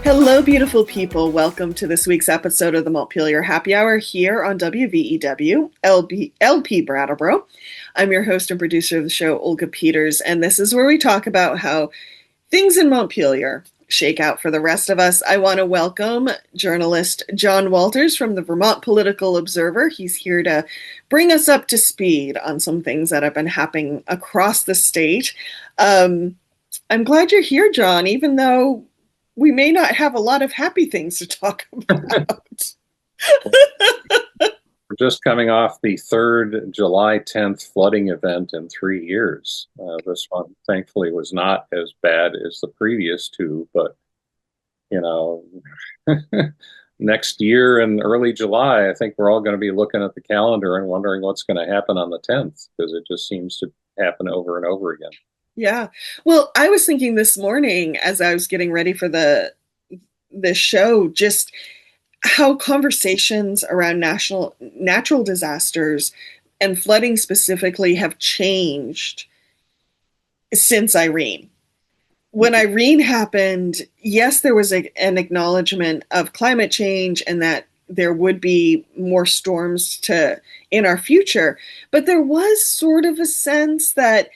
Hello, beautiful people. Welcome to this week's episode of the Montpelier Happy Hour here on WVEW LP Brattleboro. I'm your host and producer of the show, Olga Peters, and this is where we talk about how things in Montpelier shake out for the rest of us. I want to welcome journalist John Walters from the Vermont Political Observer. He's here to bring us up to speed on some things that have been happening across the state. I'm glad you're here, John, even though we may not have a lot of happy things to talk about. We're just coming off the third July 10th flooding event in 3 years. This one, thankfully, was not as bad as the previous two, but, you know, next year in early July, I think we're all going to be looking at the calendar and wondering what's going to happen on the 10th, because it just seems to happen over and over again. Yeah. Well, I was thinking this morning as I was getting ready for this show, just how conversations around natural disasters and flooding specifically have changed since Irene. When Irene happened, yes, there was an acknowledgement of climate change and that there would be more storms in our future, but there was sort of a sense that,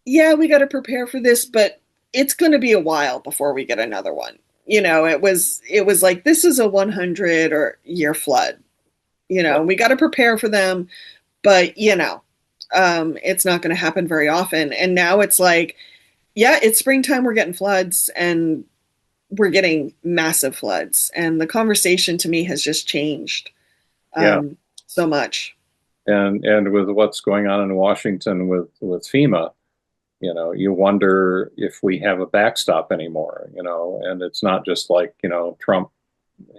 yeah, we got to prepare for this, but it's going to be a while before we get another one. It was like, this is a 100 or year flood. We got to prepare for them, but it's not going to happen very often. And now it's like, yeah, it's springtime. We're getting floods and we're getting massive floods. And the conversation to me has just changed so much. And with what's going on in Washington with FEMA, you wonder if we have a backstop anymore, and it's not just like, Trump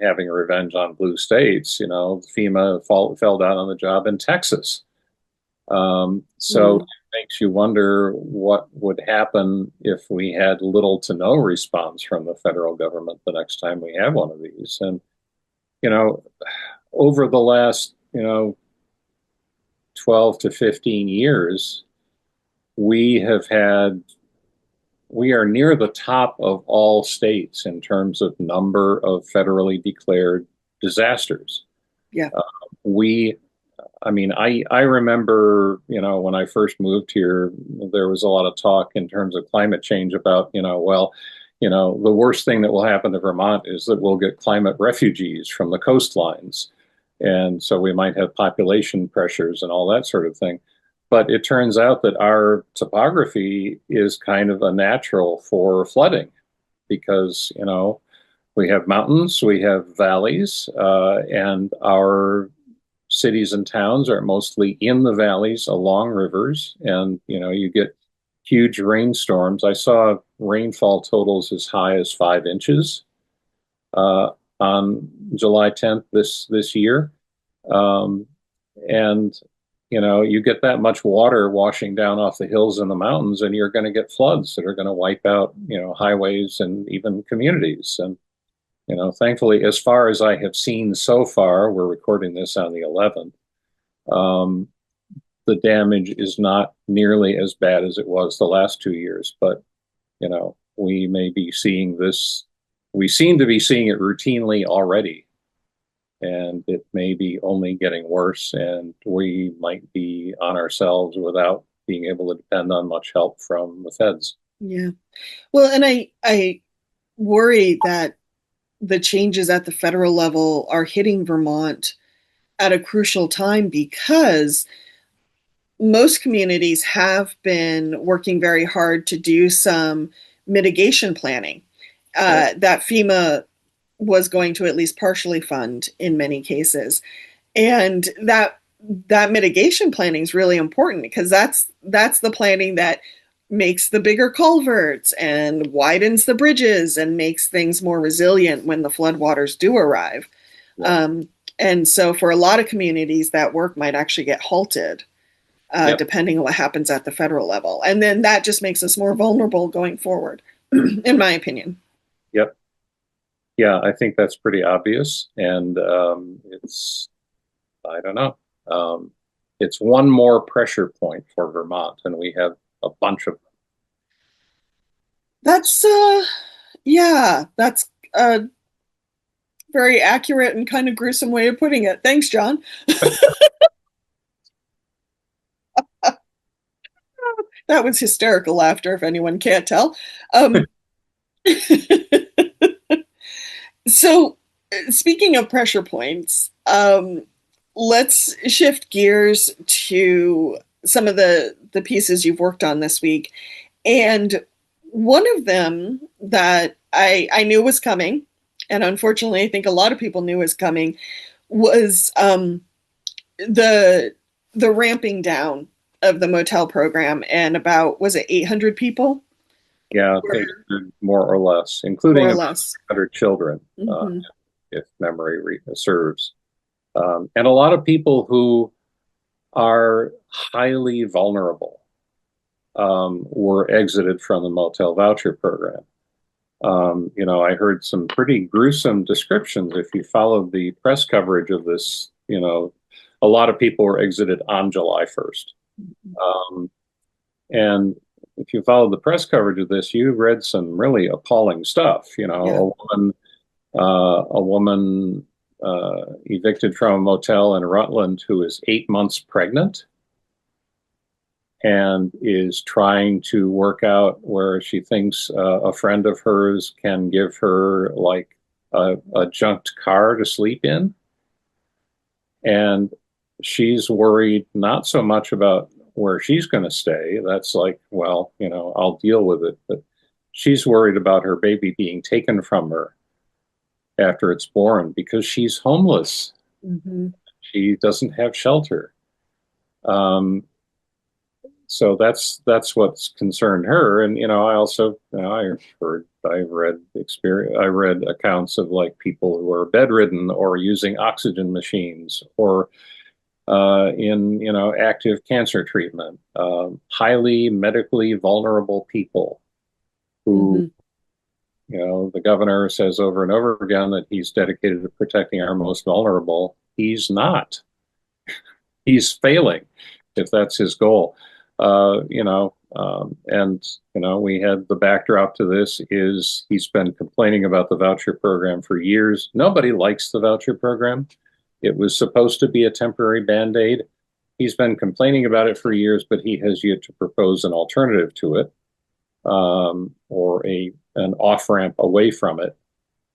having revenge on blue states. FEMA fell down on the job in Texas. So it makes you wonder what would happen if we had little to no response from the federal government the next time we have one of these. And, over the last, 12 to 15 years, we are near the top of all states in terms of number of federally declared disasters. Yeah. I remember, when I first moved here, there was a lot of talk in terms of climate change about, the worst thing that will happen to Vermont is that we'll get climate refugees from the coastlines. And so we might have population pressures and all that sort of thing. But it turns out that our topography is kind of a natural for flooding because, we have mountains, we have valleys, and our cities and towns are mostly in the valleys along rivers. And, you get huge rainstorms. I saw rainfall totals as high as 5 inches on July 10th this year. And you get that much water washing down off the hills and the mountains, and you're going to get floods that are going to wipe out, highways and even communities. And, thankfully, as far as I have seen so far, we're recording this on the 11th, the damage is not nearly as bad as it was the last 2 years. But, we may be seeing this. We seem to be seeing it routinely already. And it may be only getting worse, and we might be on ourselves without being able to depend on much help from the feds. Yeah. Well, and I worry that the changes at the federal level are hitting Vermont at a crucial time because most communities have been working very hard to do some mitigation planning that FEMA was going to at least partially fund in many cases. And that mitigation planning is really important because that's the planning that makes the bigger culverts and widens the bridges and makes things more resilient when the floodwaters do arrive. Yeah. And so for a lot of communities, that work might actually get halted depending on what happens at the federal level. And then that just makes us more vulnerable going forward, in my opinion. Yep. Yeah, I think that's pretty obvious. And I don't know. It's one more pressure point for Vermont, and we have a bunch of them. That's Very accurate and kind of gruesome way of putting it. Thanks, John. That was hysterical laughter, if anyone can't tell. Um, so, speaking of pressure points, let's shift gears to some of the pieces you've worked on this week. And one of them that I knew was coming, and unfortunately, I think a lot of people knew was coming, was the the ramping down of the motel program, and about, was it 800 people? Yeah, Or more or less, more including or about less. 100 children, Mm-hmm. if serves. And a lot of people who are highly vulnerable were exited from the motel voucher program. I heard some pretty gruesome descriptions. If you followed the press coverage of this, a lot of people were exited on July 1st. Um, and if you followed the press coverage of this, you read some really appalling stuff. Yeah. A woman evicted from a motel in Rutland who is 8 months pregnant and is trying to work out where she thinks a friend of hers can give her like a junked car to sleep in. And she's worried not so much about where she's going to stay. That's like, well, I'll deal with it. But she's worried about her baby being taken from her after it's born because she's homeless. Mm-hmm. She doesn't have shelter. So that's what's concerned her. And I also I read accounts of like people who are bedridden or using oxygen machines or in active cancer treatment, highly medically vulnerable people who Mm-hmm. the governor says over and over again that he's dedicated to protecting our most vulnerable. He's not. He's failing if that's his goal. We had the backdrop to this is he's been complaining about the voucher program for years. Nobody likes the voucher program. It was supposed to be a temporary band-aid. He's been complaining about it for years, but he has yet to propose an alternative to it, or an off-ramp away from it.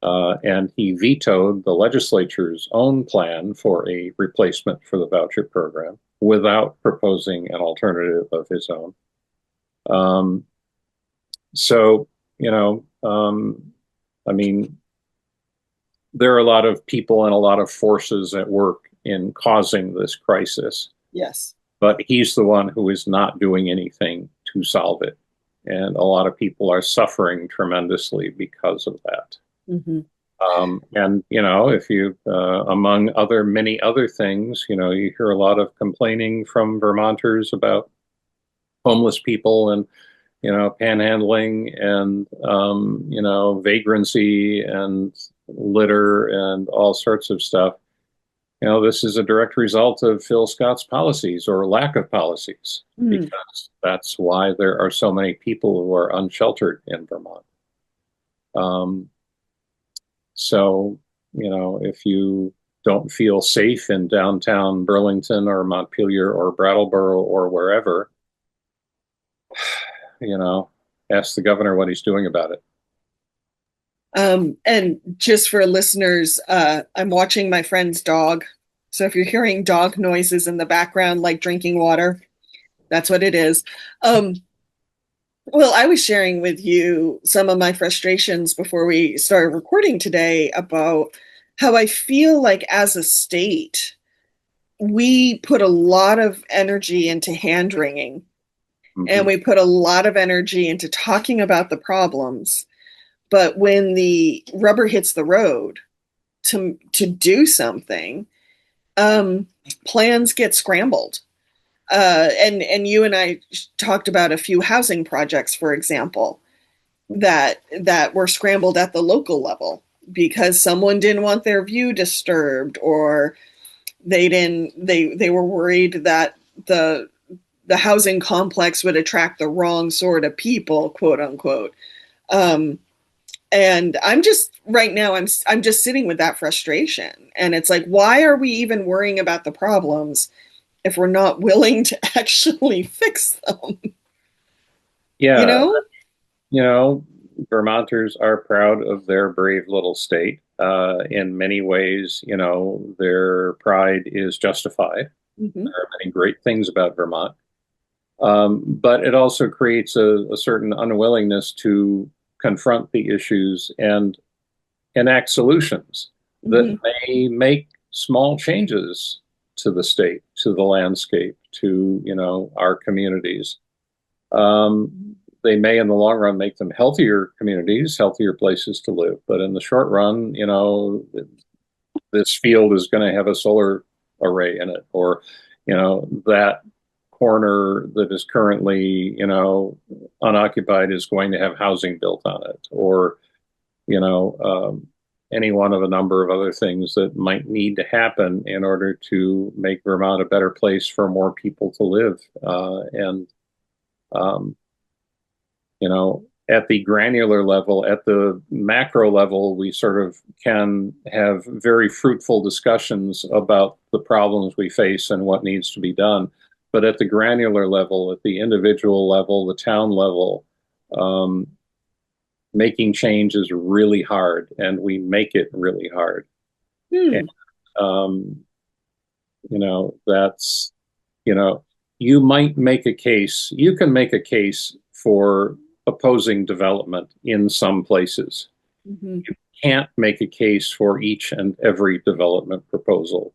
And he vetoed the legislature's own plan for a replacement for the voucher program without proposing an alternative of his own. Um, so, you know, I mean, there are a lot of people and a lot of forces at work in causing this crisis, Yes. but he's the one who is not doing anything to solve it. And a lot of people are suffering tremendously because of that. Mm-hmm. And if you, among many other things, you hear a lot of complaining from Vermonters about homeless people and, panhandling and, vagrancy and litter and all sorts of stuff. This is a direct result of Phil Scott's policies or lack of policies, Mm. because that's why there are so many people who are unsheltered in Vermont. Um, So, if you don't feel safe in downtown Burlington or Montpelier or Brattleboro or wherever, you know, ask the governor what he's doing about it. And just for listeners, I'm watching my friend's dog. So if you're hearing dog noises in the background, like drinking water, that's what it is. Um, well, I was sharing with you some of my frustrations before we started recording today about how I feel like as a state, we put a lot of energy into hand wringing, and Mm-hmm. we put a lot of energy into talking about the problems. But when the rubber hits the road to do something, um, plans get scrambled. And you and I talked about a few housing projects, for example, that were scrambled at the local level because someone didn't want their view disturbed, or they were worried that the housing complex would attract the wrong sort of people, quote unquote. Um, And I'm just right now I'm just sitting with that frustration. And it's like, why are we even worrying about the problems if we're not willing to actually fix them? You Yeah, know? you know, Vermonters are proud of their brave little state. In many ways, their pride is justified. Hmm. There are many great things about Vermont. But it also creates a certain unwillingness to confront the issues and enact solutions that Hmm. may make small changes to the state, to the landscape, to, our communities. They may, in the long run, make them healthier communities, healthier places to live. But in the short run, this field is going to have a solar array in it, or, that corner that is currently, unoccupied is going to have housing built on it, or, you know, um, any one of a number of other things that might need to happen in order to make Vermont a better place for more people to live. And um, at the granular level, at the macro level, we sort of can have very fruitful discussions about the problems we face and what needs to be done. But at the granular level, at the individual level, the town level, um, making change is really hard, and we make it really hard. And, Hmm. um, that's, you know, you might make a case, you can make a case for opposing development in some places. Hmm. You can't make a case for each and every development proposal,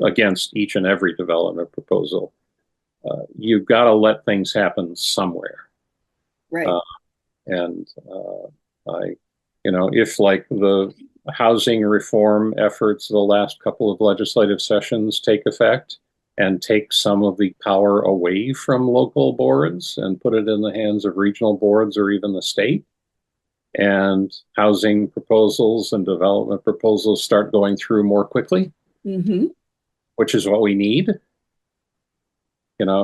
against each and every development proposal. You've got to let things happen somewhere. Right. Uh, and if like the housing reform efforts of the last couple of legislative sessions take effect and take some of the power away from local boards and put it in the hands of regional boards or even the state, and housing proposals and development proposals start going through more quickly, Hmm. which is what we need.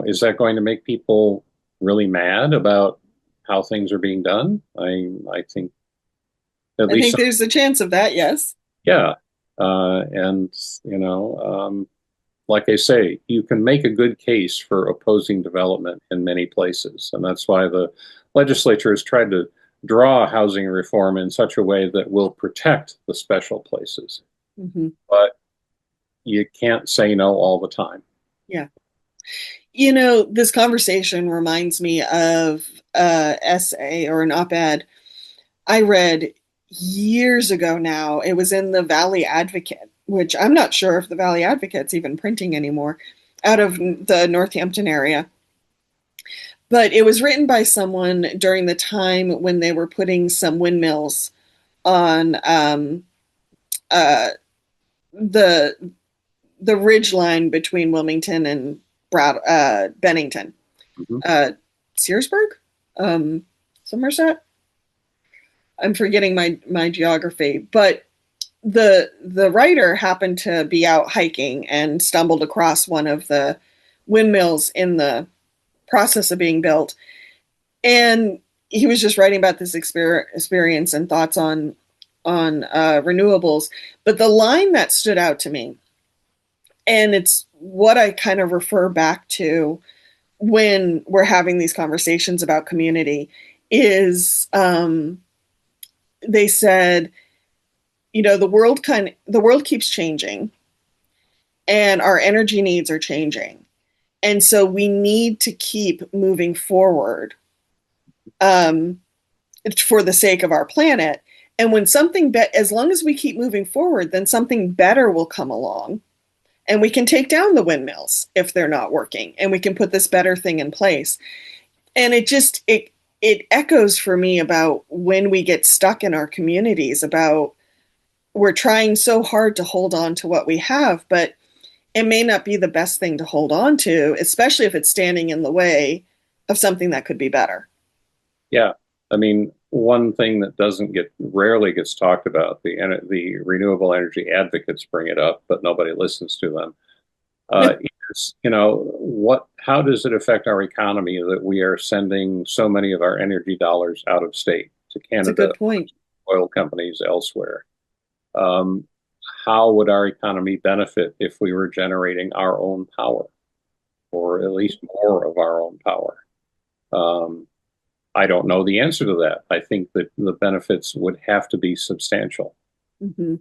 Is that going to make people really mad about how things are being done? I think at I least think some. there's a chance of that, yes. Yeah. And, like I say, you can make a good case for opposing development in many places. And that's why the legislature has tried to draw housing reform in such a way that will protect the special places. Hmm. But you can't say no all the time. Yeah. This conversation reminds me of a essay or an op-ed I read years ago now. It was in the Valley Advocate, which I'm not sure if the Valley Advocate's even printing anymore, out of the Northampton area. But it was written by someone during the time when they were putting some windmills on uh, the ridge line between Wilmington and Bennington, Mhm. uh, Searsburg, um, Somerset. I'm forgetting my geography, but the writer happened to be out hiking and stumbled across one of the windmills in the process of being built, and he was just writing about this experience and thoughts on renewables. But the line that stood out to me, and it's what I kind of refer back to when we're having these conversations about community, is they said, the world keeps changing and our energy needs are changing. And so we need to keep moving forward, um, for the sake of our planet. And when as long as we keep moving forward, then something better will come along, and we can take down the windmills if they're not working, and we can put this better thing in place. And it echoes for me about when we get stuck in our communities, about we're trying so hard to hold on to what we have, but it may not be the best thing to hold on to, especially if it's standing in the way of something that could be better. Yeah. I mean, one thing that doesn't get rarely gets talked about, the renewable energy advocates bring it up, but nobody listens to them. Is, how does it affect our economy that we are sending so many of our energy dollars out of state to It's a Canada, good point. oil companies elsewhere. Um, how would our economy benefit if we were generating our own power, or at least more of our own power? Um, I don't know the answer to that. I think that the benefits would have to be substantial. Mm-hmm.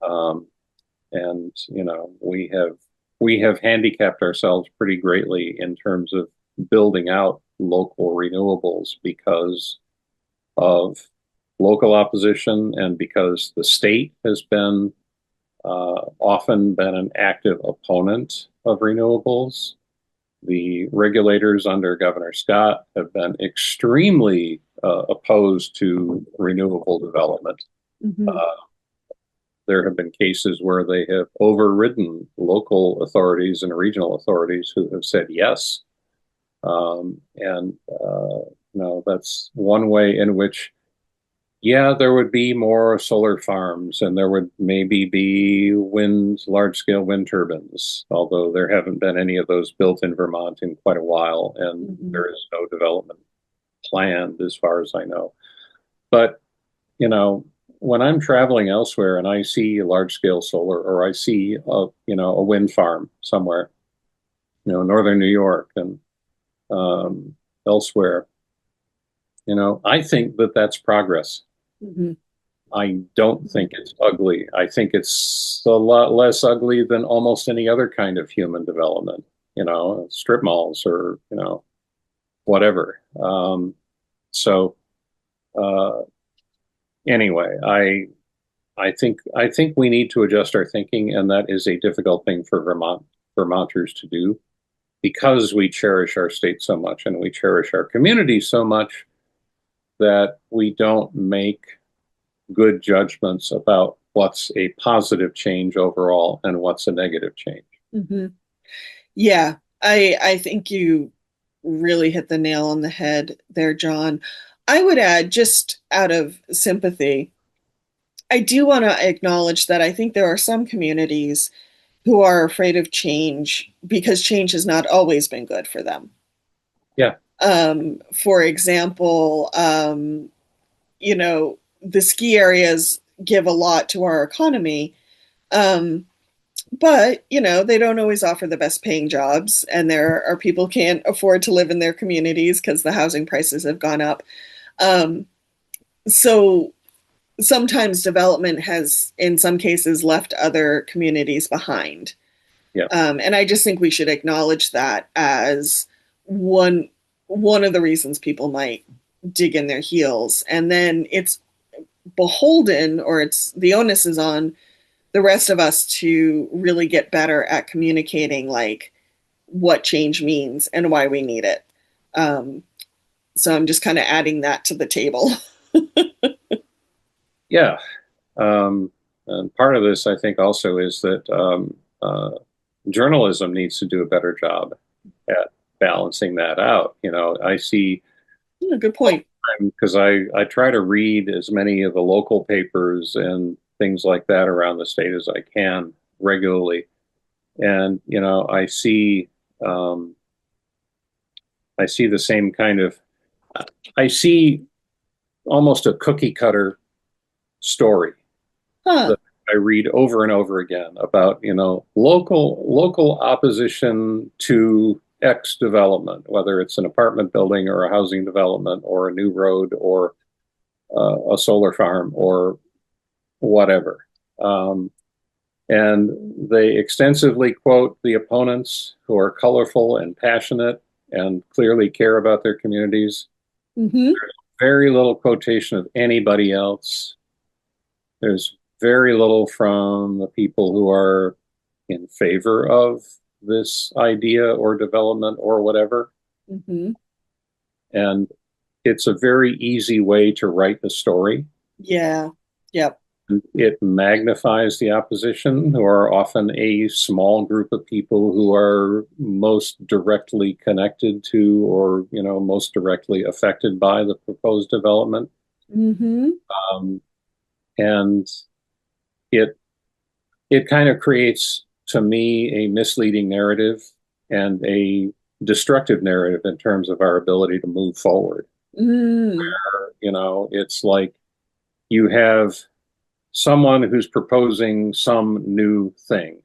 Um, and we have handicapped ourselves pretty greatly in terms of building out local renewables because of local opposition and because the state has been often been an active opponent of renewables. The regulators under Governor Scott have been extremely opposed to renewable development. Mm-hmm. Uh, there have been cases where they have overridden local authorities and regional authorities who have said yes. And that's one way in which, yeah, there would be more solar farms and there would maybe be large scale wind turbines, although there haven't been any of those built in Vermont in quite a while, and Mm-hmm. there is no development planned as far as I know. But, you know, when I'm traveling elsewhere and I see large scale solar or I see a wind farm somewhere, northern New York and um, elsewhere, I think that that's progress. Mm-hmm. I don't think it's ugly. I think it's a lot less ugly than almost any other kind of human development, strip malls or, whatever. So uh, anyway, I think we need to adjust our thinking, and that is a difficult thing for Vermonters to do because we cherish our state so much and we cherish our community so much that we don't make good judgments about what's a positive change overall and what's a negative change. Mm-hmm. Yeah, I think you really hit the nail on the head there, John. I would add, just out of sympathy, I do want to acknowledge that I think there are some communities who are afraid of change because change has not always been good for them. Yeah, For example, the ski areas give a lot to our economy, um, but they don't always offer the best paying jobs, and there are people who can't afford to live in their communities because the housing prices have gone up. Um, so sometimes development has, in some cases, left other communities behind. yeah, And I just think we should acknowledge that as one one of the reasons people might dig in their heels. And then it's beholden, or it's the onus is on the rest of us to really get better at communicating like what change means and why we need it. Um, so I'm just kind of adding that to the table. yeah. And part of this, I think, also is that journalism needs to do a better job at balancing that out. I see Yeah, good point. because I try to read as many of the local papers and things like that around the state as I can regularly. And, um, I see the same kind of, I see almost a cookie cutter story Huh. that I read over and over again about, local opposition to X development, whether it's an apartment building or a housing development or a new road or a solar farm or whatever. Um, and they extensively quote the opponents who are colorful and passionate and clearly care about their communities. Mm-hmm. Very little quotation of anybody else. There's very little from the people who are in favor of this idea or development or whatever. Mm-hmm. And it's a very easy way to write the story. Yeah. Yep. It magnifies the opposition, who are often a small group of people who are most directly connected to or, most directly affected by the proposed development. Mm-hmm. Um, and it it kind of creates, to me, a misleading narrative and a destructive narrative in terms of our ability to move forward. Mm. It's like You have someone who's proposing some new thing,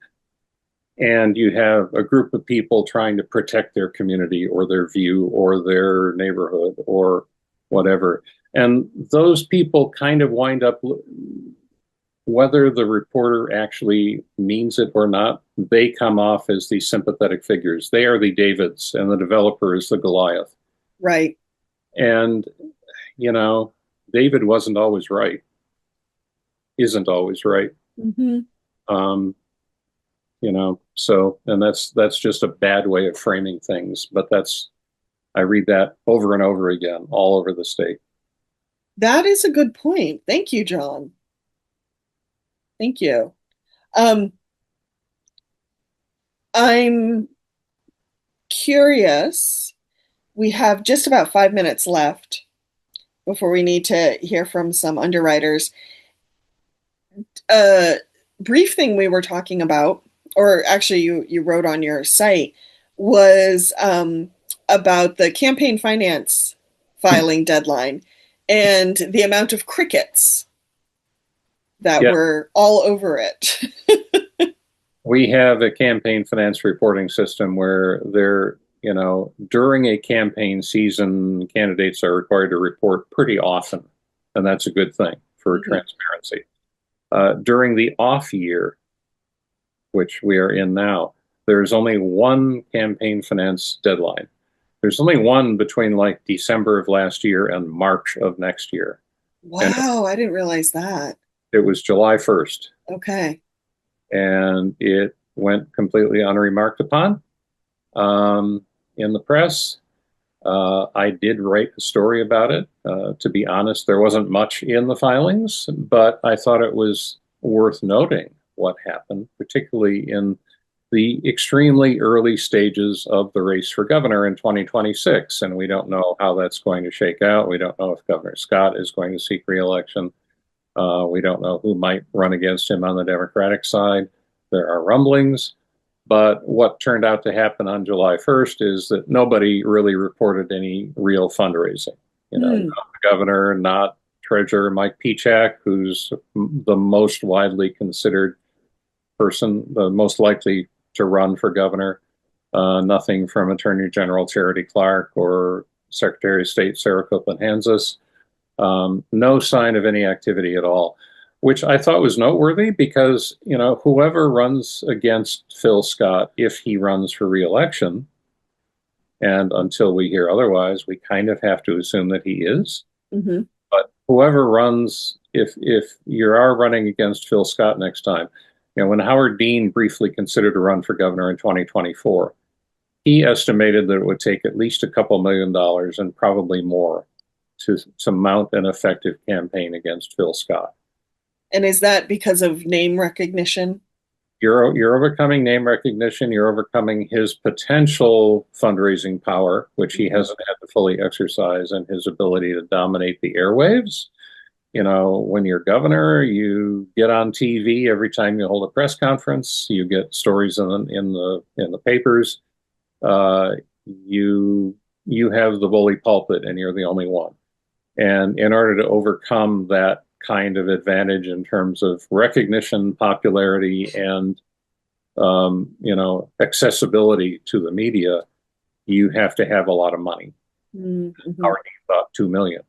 and you have a group of people trying to protect their community or their view or their neighborhood or whatever. And those people kind of wind up, whether the reporter actually means it or not, they come off as the sympathetic figures. They are the Davids, and the developer is the Goliath. Right. And, you know, David wasn't always right, isn't always right. Hmm. Um, so, and that's just a bad way of framing things. But I read that over and over again, all over the state. That is a good point. Thank you, John. Thank you. Um, I'm curious. We have just about 5 minutes left before we need to hear from some underwriters. A brief thing we were talking about, or actually you wrote on your site, was about the campaign finance filing deadline and the amount of crickets that Yeah, were all over it. we have a campaign finance reporting system where during a campaign season, candidates are required to report pretty often, and that's a good thing for Mhm. transparency. During the off year, which we are in now, there's only one campaign finance deadline. There's only one between like December of last year and March of next year. And Wow, I didn't realize that. it was July 1st. Okay. And it went completely unremarked upon in the press. I did write a story about it. To be honest, there wasn't much in the filings, but I thought it was worth noting what happened, particularly in the extremely early stages of the race for governor in 2026. And we don't know how that's going to shake out. We don't know if Governor Scott is going to seek reelection. We don't know who might run against him on the Democratic side. There are rumblings. But what turned out to happen on July 1st is that nobody really reported any real fundraising. Hmm. Not the governor, not Treasurer Mike Pichak, who's the most widely considered person, the most likely to run for governor. Nothing from Attorney General Charity Clark or Secretary of State Sarah Copeland Hansis. No sign of any activity at all, which I thought was noteworthy because, whoever runs against Phil Scott, if he runs for reelection, and until we hear otherwise, we kind of have to assume that he is. Hmm. But whoever runs, if you are running against Phil Scott next time, when Howard Dean briefly considered a run for governor in 2024, he estimated that it would take at least a couple $1 million and probably more to mount an effective campaign against Phil Scott. And is that because of name recognition? You're overcoming name recognition. You're overcoming his potential fundraising power, which he Hmm. hasn't had to fully exercise, and his ability to dominate the airwaves. When you're governor, you get on TV every time you hold a press conference. You get stories in the papers. Uh, you you have the bully pulpit, and you're the only one. And in order to overcome that kind of advantage in terms of recognition, popularity, and accessibility to the media, you have to have a lot of money. Mm-hmm. Howard thought 2 million.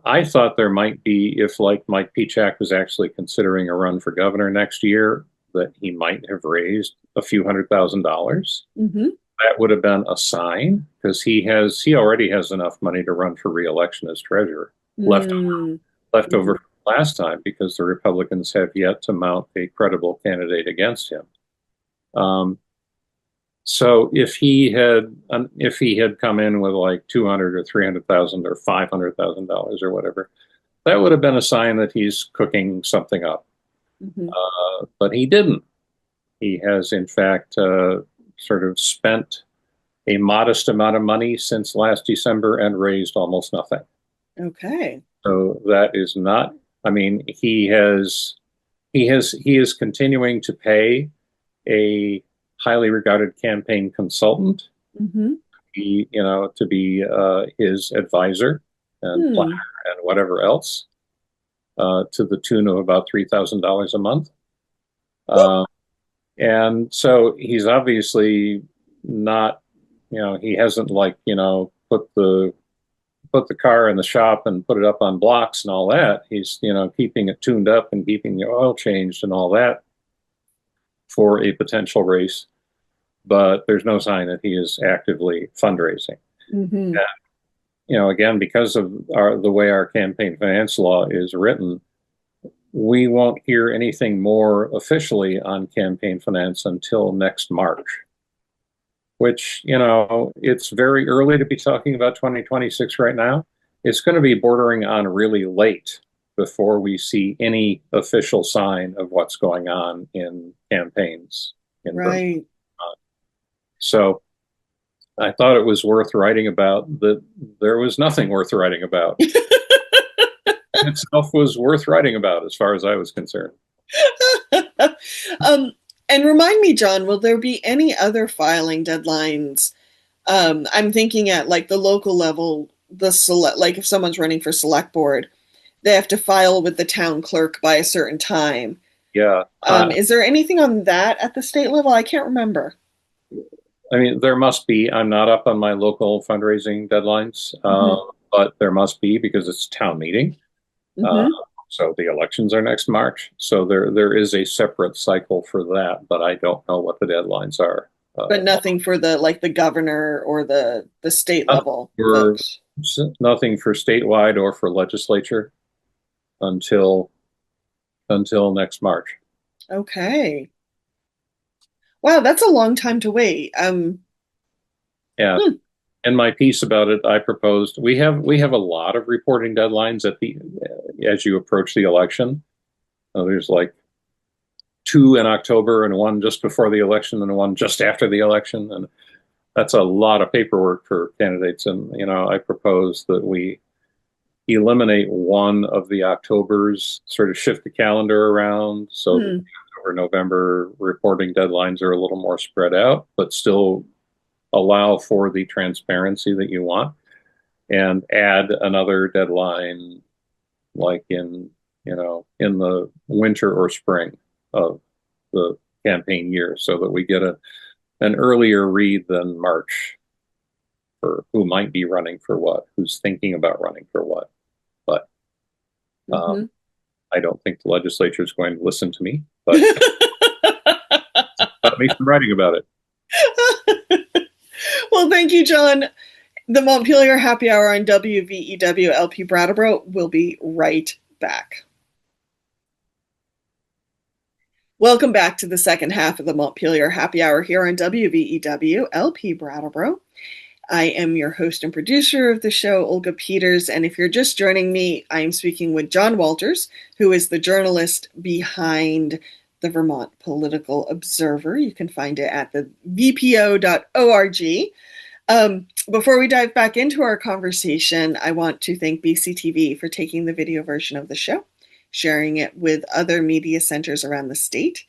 I thought there might be, if like Mike Pichak was actually considering a run for governor next year, that he might have raised a few $100,000. Hmm. That would have been a sign because he already has enough money to run for reelection as treasurer left Mm-hmm. left over from last time because the Republicans have yet to mount a credible candidate against him. Um, so if he had come in with like 200 or 300,000 or $500,000 or whatever, that would have been a sign that he's cooking something up. Hmm. But he didn't. He has in fact sort of spent a modest amount of money since last December and raised almost nothing. Okay. So that is not. I mean, he is continuing to pay a highly regarded campaign consultant, Hmm. to be his advisor and planner Hmm. and whatever else. to the tune of about $3,000 a month. Uh, and so he's obviously not, he hasn't like, put the car in the shop and put it up on blocks and all that. He's, keeping it tuned up and keeping the oil changed and all that for a potential race. But there's no sign that he is actively fundraising. Mm-hmm. Again, because of the way our campaign finance law is written, we won't hear anything more officially on campaign finance until next March, which, it's very early to be talking about 2026 right now. It's going to be bordering on really late before we see any official sign of what's going on in campaigns in Vermont. Right. So I thought it was worth writing about that. There was nothing worth writing about. Itself was worth writing about as far as I was concerned. um, and remind me, John, will there be any other filing deadlines? I'm thinking at like the local level, like if someone's running for select board, they have to file with the town clerk by a certain time. Yeah. Is there anything on that at the state level? I can't remember. I mean, there must be. I'm not up on my local fundraising deadlines, Mm-hmm. but there must be because it's town meeting. Uh, Mm-hmm. so the elections are next March. So there is a separate cycle for that, but I don't know what the deadlines are. But nothing for the governor or the state Nothing level for folks. nothing for statewide or for legislature until next March. Okay. Wow, that's a long time to wait. Yeah. Hmm. In my piece about it, I proposed we have a lot of reporting deadlines at the as you approach the election. There's like two in October and one just before the election and one just after the election, and that's a lot of paperwork for candidates. And I propose that we eliminate one of the Octobers, sort of shift the calendar around so that Hmm. the October November reporting deadlines are a little more spread out, but still allow for the transparency that you want, and add another deadline like in the winter or spring of the campaign year so that we get an earlier read than March for who might be running for what, who's thinking about running for what. But Mm-hmm. I don't think the legislature is going to listen to me, but got me from writing about it. Well, thank you, John. The Montpelier Happy Hour on WVEW LP Brattleboro will be right back. Welcome back to the second half of the Montpelier Happy Hour here on WVEW LP Brattleboro. I am your host and producer of the show, Olga Peters, and if you're just joining me, I am speaking with John Walters, who is the journalist behind the Vermont Political Observer. You can find it at the vpo.org. Before we dive back into our conversation, I want to thank BCTV for taking the video version of the show, sharing it with other media centers around the state,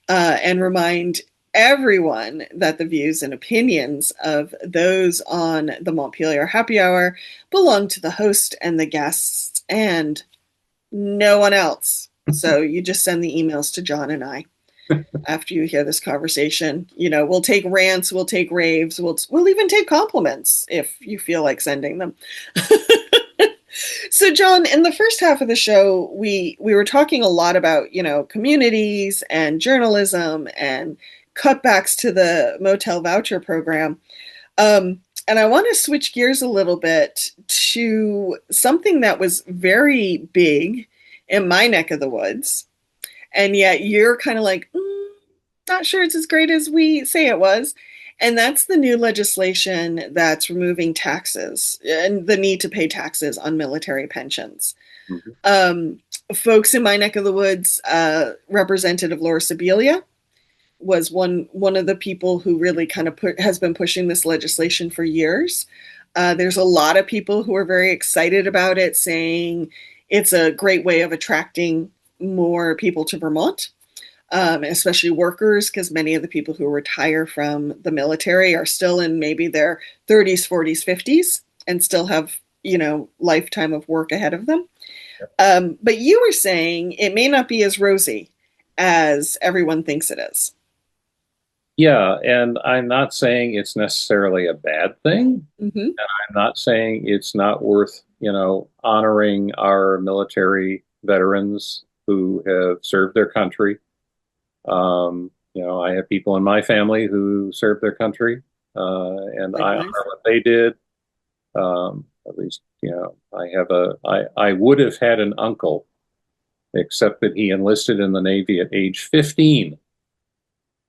and remind everyone that the views and opinions of those on the Montpelier Happy Hour belong to the host and the guests and no one else. So you just send the emails to John and I after you hear this conversation. We'll take rants, we'll take raves, we'll even take compliments if you feel like sending them. So, John, in the first half of the show, we were talking a lot about, communities and journalism and cutbacks to the motel voucher program. And I want to switch gears a little bit to something that was very big in my neck of the woods. And yet you're kind of like, not sure it's as great as we say it was. And that's the new legislation that's removing taxes and the need to pay taxes on military pensions. Mhm. Folks in my neck of the woods, Representative Laura Sibilia was one of the people who really kind of has been pushing this legislation for years. There's a lot of people who are very excited about it, saying it's a great way of attracting more people to Vermont. Especially workers, because many of the people who retire from the military are still in maybe their 30s, 40s, 50s, and still have, lifetime of work ahead of them. But you were saying it may not be as rosy as everyone thinks it is. Yeah, and I'm not saying it's necessarily a bad thing. Mm-hmm. I'm not saying it's not worth, honoring our military veterans who have served their country. I have people in my family who served their country, and I Likewise. honor what they did. At least, I would have had an uncle, except that he enlisted in the Navy at age 15.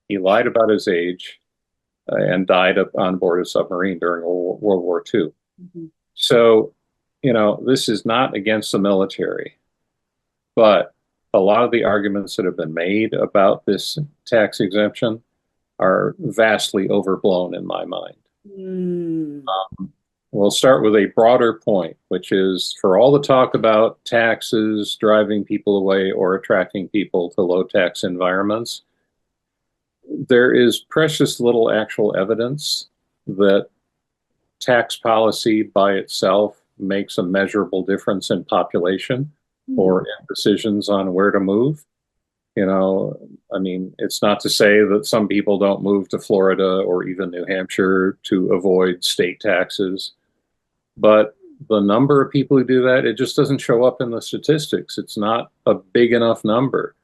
He lied about his age and died up on board a submarine during World War II. Mm-hmm. So, this is not against the military, but a lot of the arguments that have been made about this tax exemption are vastly overblown in my mind. Mm. We'll start with a broader point, which is for all the talk about taxes driving people away or attracting people to low tax environments, there is precious little actual evidence that tax policy by itself makes a measurable difference in population Mm. or in decisions on where to move. I mean, it's not to say that some people don't move to Florida or even New Hampshire to avoid state taxes, but the number of people who do that, it just doesn't show up in the statistics. It's not a big enough number.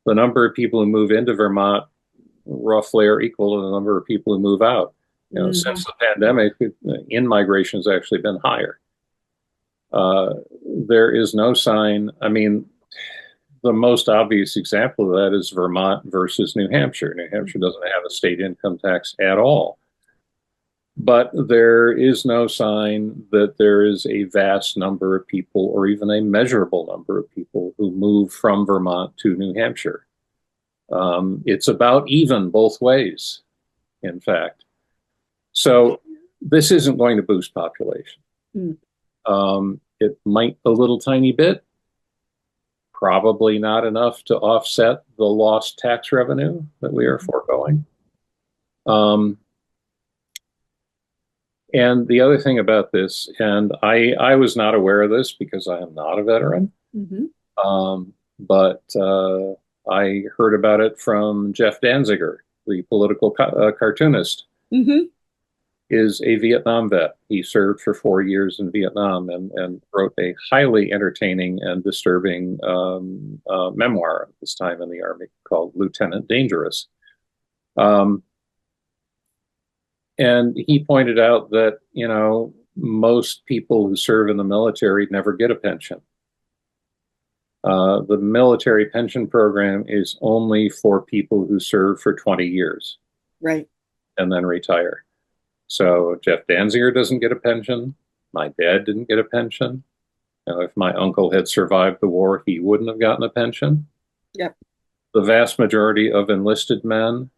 The number of people who move into Vermont roughly are equal to the number of people who move out. Mm-hmm. Since the pandemic, in-migration has actually been higher. Uh, there is no sign. I mean, the most obvious example of that is Vermont versus New Hampshire. New Hampshire doesn't have a state income tax at all. But there is no sign that there is a vast number of people, or even a measurable number of people, who move from Vermont to New Hampshire. It's about even both ways, in fact. So this isn't going to boost population. Mm. It might a little tiny bit, probably not enough to offset the lost tax revenue that we are foregoing. Um, and the other thing about this, and I was not aware of this because I am not a veteran, Mm-hmm. but I heard about it from Jeff Danziger, the political cartoonist, Mm-hmm. is a Vietnam vet. He served for 4 years in Vietnam and wrote a highly entertaining and disturbing memoir of his time in the Army called Lieutenant Dangerous. Um, and he pointed out that, most people who serve in the military never get a pension. The military pension program is only for people who serve for 20 years Right. and then retire. So Jeff Danziger doesn't get a pension. My dad didn't get a pension. If my uncle had survived the war, he wouldn't have gotten a pension. Yep. The vast majority of enlisted men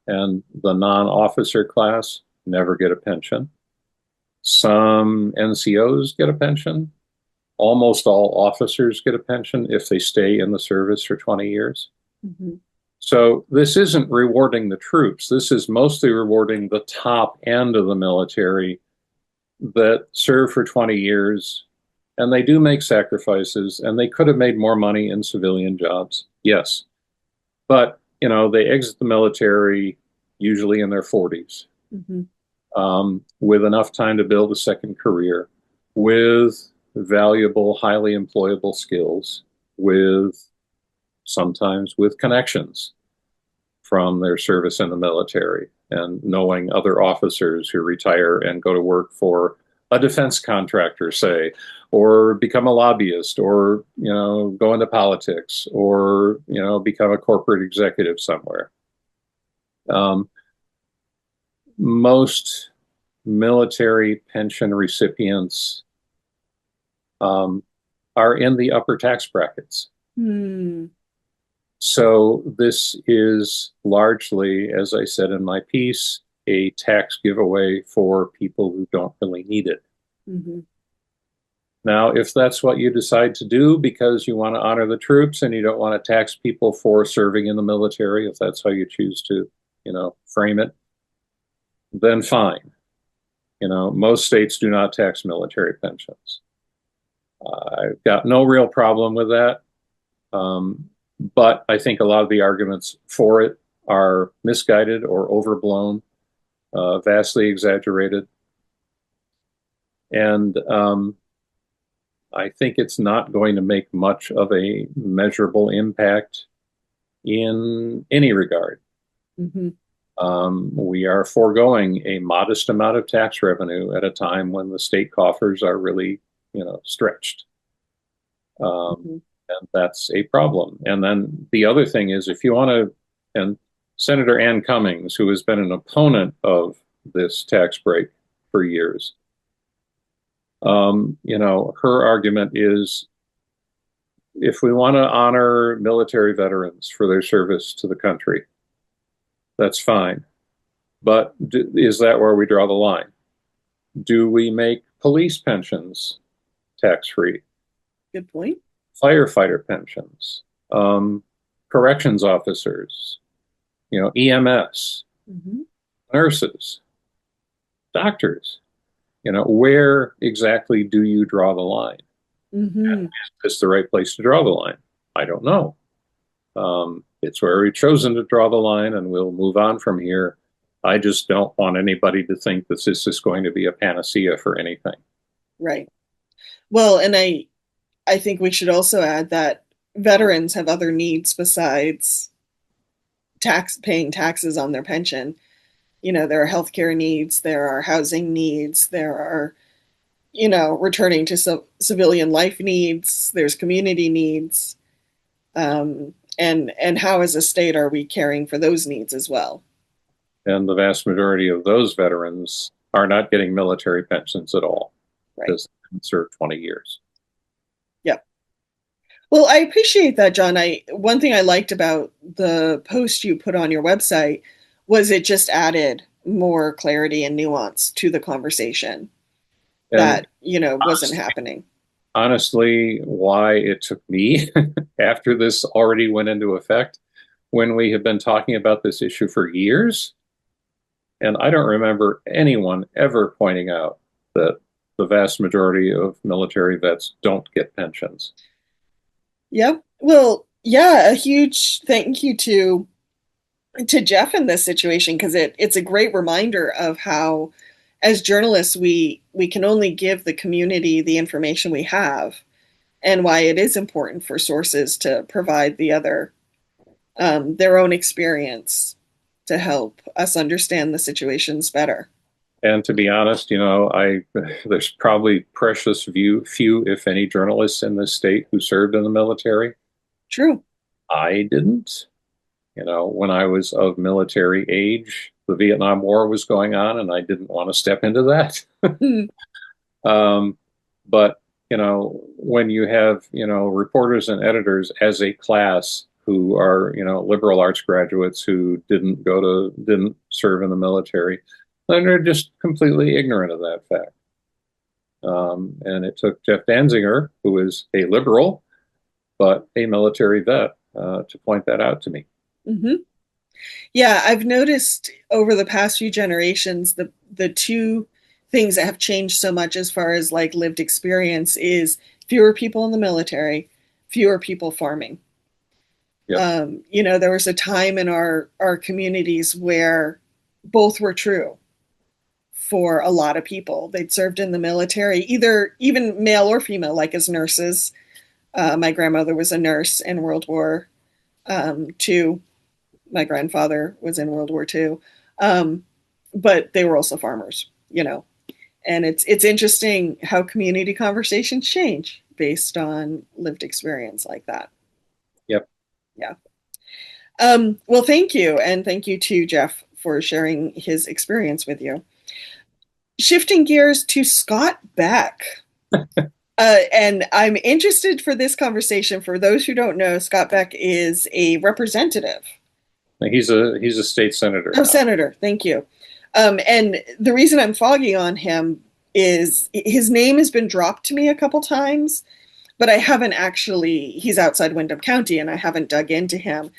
and the non-officer class never get a pension. Some NCOs get a pension. Almost all officers get a pension if they stay in the service for 20 years. Mm-hmm. So this isn't rewarding the troops. This is mostly rewarding the top end of the military that serve for 20 years, and they do make sacrifices, and they could have made more money in civilian jobs. Yes. But, they exit the military usually in their 40s, Mm-hmm. with enough time to build a second career, with valuable, highly employable skills, with sometimes with connections from their service in the military and knowing other officers who retire and go to work for a defense contractor, say, or become a lobbyist, or go into politics, or become a corporate executive somewhere. Most military pension recipients are in the upper tax brackets. Mm. So this is largely, as I said in my piece, a tax giveaway for people who don't really need it. Mm-hmm. Now, if that's what you decide to do because you want to honor the troops and you don't want to tax people for serving in the military, if that's how you choose to, frame it, then fine. Most states do not tax military pensions. I've got no real problem with that. Um, but I think a lot of the arguments for it are misguided or overblown, vastly exaggerated. And I think it's not going to make much of a measurable impact in any regard. Hmm. We are foregoing a modest amount of tax revenue at a time when the state coffers are really, stretched. Um, Hmm. and that's a problem. And then the other thing is, if you want to, and Senator Ann Cummings, who has been an opponent of this tax break for years, her argument is if we want to honor military veterans for their service to the country, that's fine. But is that where we draw the line? Do we make police pensions tax free? Good point. Firefighter pensions, corrections officers, EMS, Hmm. nurses, doctors. Where exactly do you draw the line? Hmm. Is this the right place to draw the line? I don't know. It's where we've chosen to draw the line, and we'll move on from here. I just don't want anybody to think that this is going to be a panacea for anything. Right. Well, and I think we should also add that veterans have other needs besides paying taxes on their pension. There are healthcare needs, there are housing needs, there are, returning to civilian life needs, there's community needs. And how as a state are we caring for those needs as well? And the vast majority of those veterans are not getting military pensions at all Right. because they have served 20 years. Yep. Well, I appreciate that, John. I One thing I liked about the post you put on your website was it just added more clarity and nuance to the conversation And that, wasn't happening. honestly, why it took me after this already went into effect when we have been talking about this issue for years. And I don't remember anyone ever pointing out that the vast majority of military vets don't get pensions. Yep. Well, yeah, a huge thank you to Jeff in this situation because it's a great reminder of how as journalists we can only give the community the information we have and why it is important for sources to provide the other their own experience to help us understand the situations better. And to be honest, there's probably few, if any, journalists in this state who served in the military. True. I didn't. When I was of military age, the Vietnam War was going on, and I didn't want to step into that. Hmm. But when you have reporters and editors as a class who are liberal arts graduates who didn't serve in the military, then they're just completely ignorant of that fact. And it took Jeff Danziger, who is a liberal but a military vet, to point that out to me. Hmm. Yeah, I've noticed over the past few generations the two things that have changed so much as far as like lived experience is fewer people in the military, fewer people farming. Yep. There was a time in our communities where both were true for a lot of people. They'd served in the military, either even male or female, like as nurses. My grandmother was a nurse in World War II. My grandfather was in World War II, but they were also farmers. And it's interesting how community conversations change based on lived experience like that. Yep. Yeah. Well, thank you, and thank you to Jeff for sharing his experience with you. Shifting gears to Scott Beck. And I'm interested for this conversation. For those who don't know, Scott Beck is a representative. He's a state senator Oh, now. senator. Thank you. And the reason I'm foggy on him is his name has been dropped to me a couple times, but I haven't actually. He's outside Windham County, and I haven't dug into him.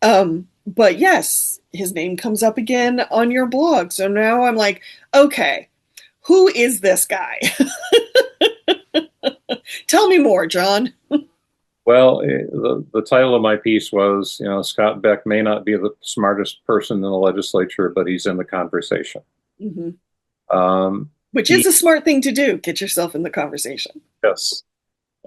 But yes, his name comes up again on your blog. So now I'm like, okay, who is this guy? Tell me more, John. Well, the title of my piece was, Scott Beck may not be the smartest person in the legislature, but he's in the conversation. Hmm. Um, Which is he, a smart thing to do. Get yourself in the conversation. yes,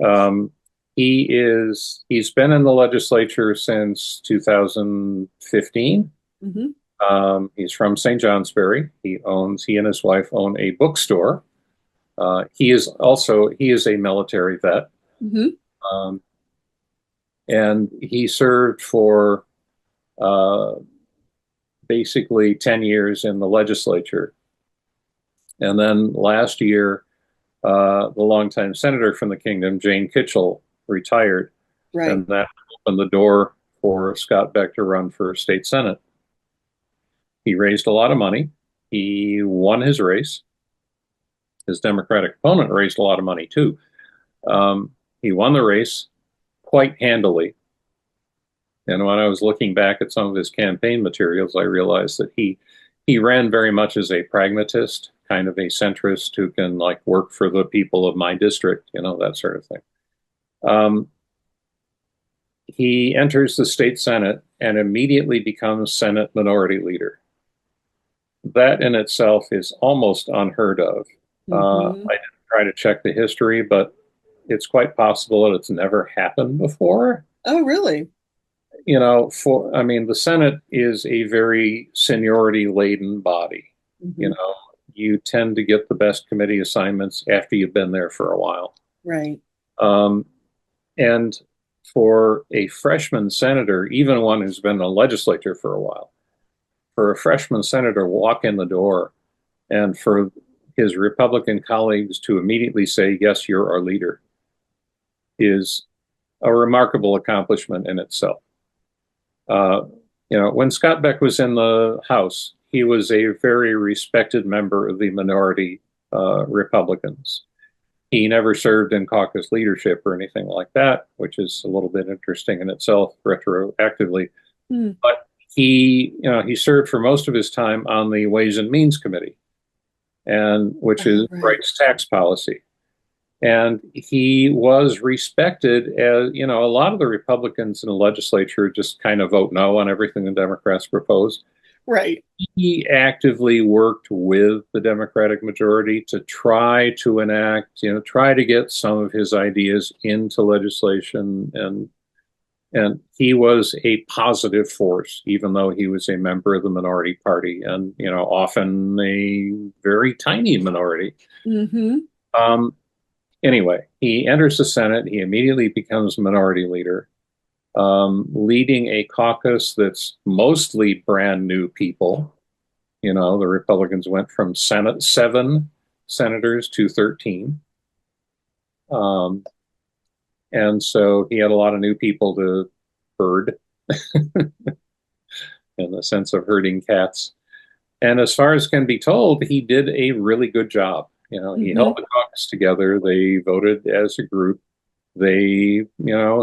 um, he's been in the legislature since 2015. Hmm. He's from St. Johnsbury. He and his wife own a bookstore. He is a military vet. Hmm. Um, and he served for uh, basically 10 years in the legislature. And then last year, the longtime senator from the kingdom, Jane Kitchell, retired, Right. and that opened the door for Scott Beck to run for state senate. He raised a lot of money. He won his race. His Democratic opponent raised a lot of money too. He won the race quite handily. And when I was looking back at some of his campaign materials, I realized that he ran very much as a pragmatist, kind of a centrist who can like work for the people of my district, that sort of thing. Um, he enters the state senate and immediately becomes Senate Minority Leader. That in itself is almost unheard of. Hmm. I didn't try to check the history, but it's quite possible that it's never happened before. Oh, really? I mean, the Senate is a very seniority laden body. You Hmm. know, you tend to get the best committee assignments after you've been there for a while. Right. Um, and for a freshman senator, even one who's been in the legislature for a while, for a freshman senator walk in the door and for his Republican colleagues to immediately say, yes, you're our leader, is a remarkable accomplishment in itself. Uh, when Scott Beck was in the House, he was a very respected member of the minority Republicans. He never served in caucus leadership or anything like that, which is a little bit interesting in itself retroactively. Mm. But he served for most of his time on the Ways and Means Committee, and which Oh, is right. writes tax policy. And he was respected as, a lot of the Republicans in the legislature just kind of vote no on everything the Democrats propose. Right. He actively worked with the Democratic majority to try to enact, try to get some of his ideas into legislation. And he was a positive force, even though he was a member of the minority party and, often a very tiny minority. Hmm. Um, Anyway, he enters the Senate. He immediately becomes minority leader, leading a caucus that's mostly brand new people. The Republicans went from Senate 7 senators to 13. Um, and so he had a lot of new people to herd in the sense of herding cats. And as far as can be told, he did a really good job. He held Hmm. the caucus together. They voted as a group. They,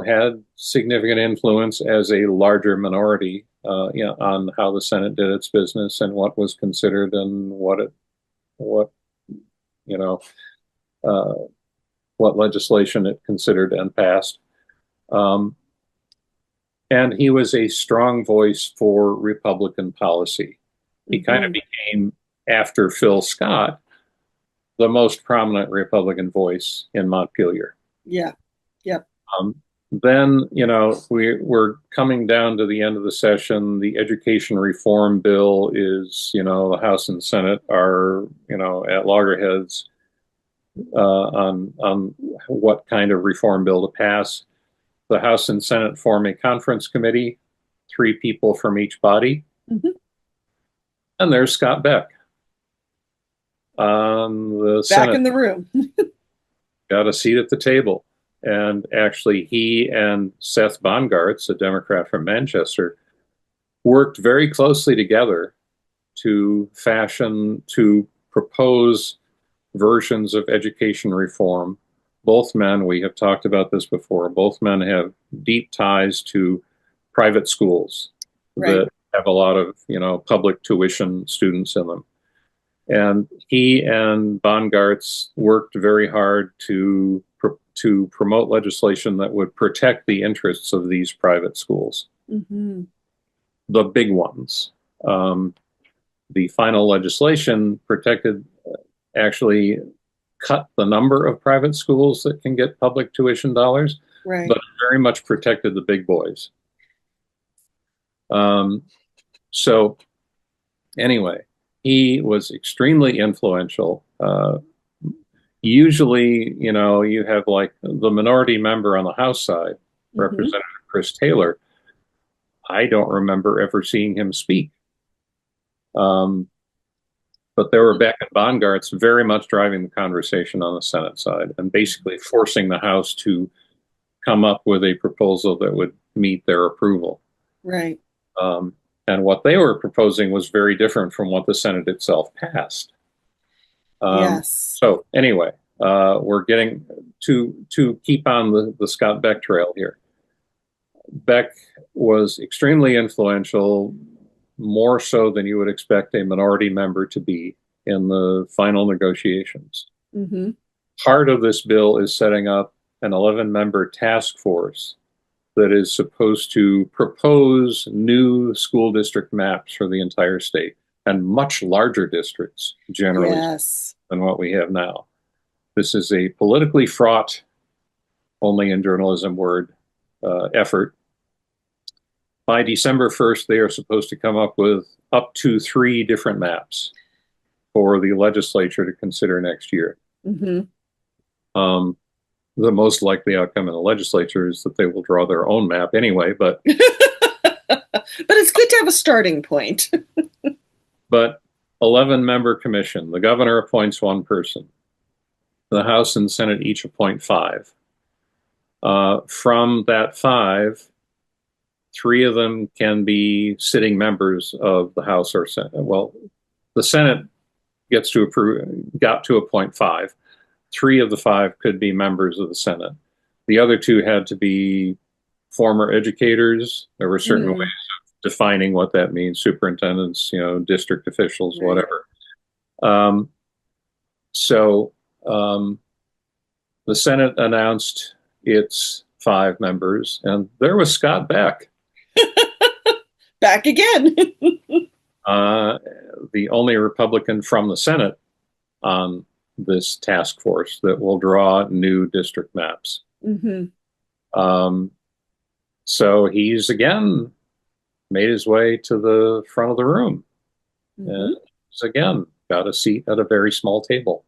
had significant influence as a larger minority, on how the Senate did its business and what was considered and what, you know, uh, what legislation it considered and passed. Um, and he was a strong voice for Republican policy. He kind of Hmm. became, after Phil Scott, the most prominent Republican voice in Montpelier. Yeah. Yep. Um, then, we're coming down to the end of the session. The education reform bill is, the House and Senate are, at loggerheads on what kind of reform bill to pass. The House and Senate form a conference committee, 3 people from each body, Hmm. and there's Scott Beck on the Back Senate. in the room. Got a seat at the table. And actually, he and Seth Bongartz, a Democrat from Manchester, worked very closely together to propose versions of education reform. Both men, we have talked about this before, both men have deep ties to private schools Right. that have a lot of, public tuition students in them. And he and Bongartz worked very hard to to promote legislation that would protect the interests of these private schools, Mm-hmm. the big ones. The final legislation protected, actually cut the number of private schools that can get public tuition dollars, but Right. very much protected the big boys. Um, so anyway, he was extremely influential. Usually, you have like the minority member on the House side, Mm-hmm. Representative Chris Taylor. I don't remember ever seeing him speak. Um, but there were Beck and Bongarts very much driving the conversation on the Senate side and basically forcing the House to come up with a proposal that would meet their approval. Right. Um, and what they were proposing was very different from what the Senate itself passed. Yes. So anyway, we're getting to keep on the Scott Beck trail here. Beck was extremely influential, more so than you would expect a minority member to be in the final negotiations. Mm-hmm. Part of this bill is setting up an 11-member task force that is supposed to propose new school district maps for the entire state and much larger districts generally Yes. than what we have now. This is a politically fraught, only in journalism word, effort. By December 1st, they are supposed to come up with up to 3 different maps for the legislature to consider next year. Mm-hmm. Um, the most likely outcome in the legislature is that they will draw their own map anyway, but But it's good to have a starting point. 11-member commission. The governor appoints 1 person. The House and Senate each appoint 5. From that 5, 3 of them can be sitting members of the House or Senate. Well, the Senate got to appoint 5. 3 of the 5 could be members of the Senate. The other 2 had to be former educators. There were certain ways of defining what that means: superintendents, district officials, Right. whatever. Um, so the Senate announced its 5 members, and there was Scott Beck. Back again. The only Republican from the Senate on this task force that will draw new district maps. Mm-hmm. So he's again made his way to the front of the room, Mm-hmm. and he's again got a seat at a very small table.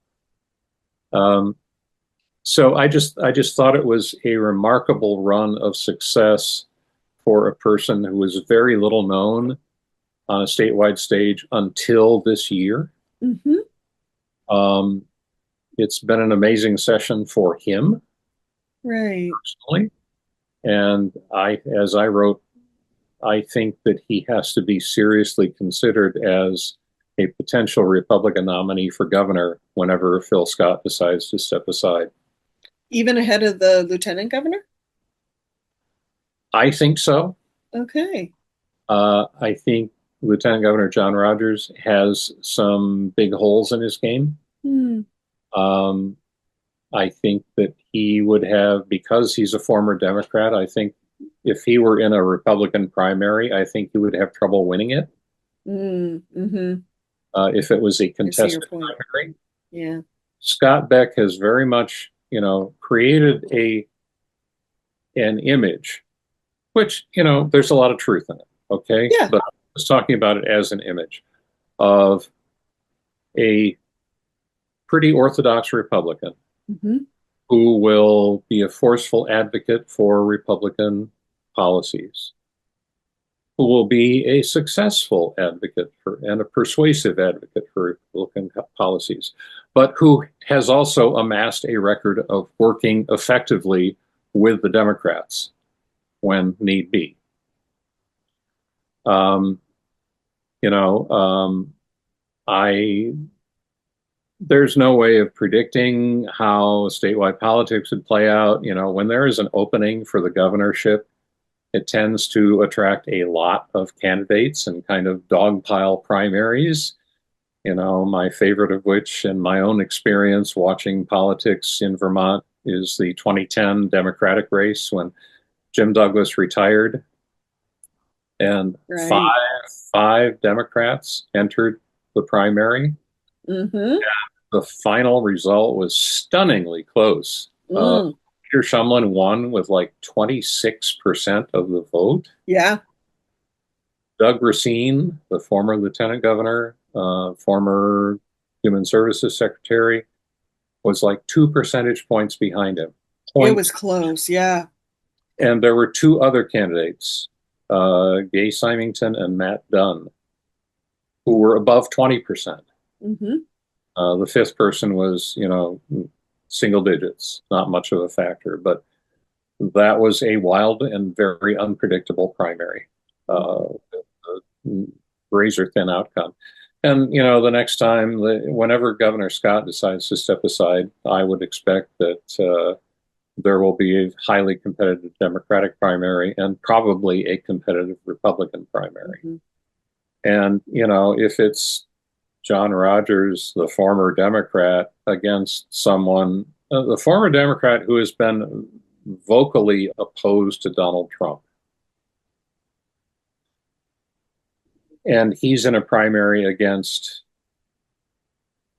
So I just thought it was a remarkable run of success for a person who was very little known on a statewide stage until this year. Mm-hmm. It's been an amazing session for him Right. personally. And as I wrote, I think that he has to be seriously considered as a potential Republican nominee for governor whenever Phil Scott decides to step aside. Even ahead of the lieutenant governor? I think so. Okay. I think Lieutenant Governor John Rogers has some big holes in his game. Hmm. I think that he would have, because he's a former Democrat, I think if he were in a Republican primary, I think he would have trouble winning it. Mm-hmm. If it was a I see your contested point. primary. Yeah. Scott Beck has very much, created an image, which, there's a lot of truth in it. Okay. Yeah. But I was talking about it as an image of a pretty orthodox Republican Mm-hmm. who will be a forceful advocate for Republican policies, who will be a successful advocate for and a persuasive advocate for Republican policies, but who has also amassed a record of working effectively with the Democrats when need be. There's no way of predicting how statewide politics would play out. When there is an opening for the governorship, it tends to attract a lot of candidates and kind of dogpile primaries. My favorite of which, in my own experience watching politics in Vermont, is the 2010 Democratic race when Jim Douglas retired, and Right. five Democrats entered the primary. Mm-hmm. The final result was stunningly close. Mm. Peter Shumlin won with like 26% of the vote. Yeah. Doug Racine, the former lieutenant governor, former human services secretary, was like 2 percentage points behind him. It Point. was close. Yeah. And there were two other candidates, Gay Symington and Matt Dunn, who were above 20%. Mm-hmm. The fifth person was, single digits, not much of a factor, but that was a wild and very unpredictable primary, uh, razor thin outcome. And, the next time, whenever Governor Scott decides to step aside, I would expect that there will be a highly competitive Democratic primary and probably a competitive Republican primary. Mm-hmm. And, if it's John Rogers, the former Democrat, against someone, the former Democrat who has been vocally opposed to Donald Trump. And he's in a primary against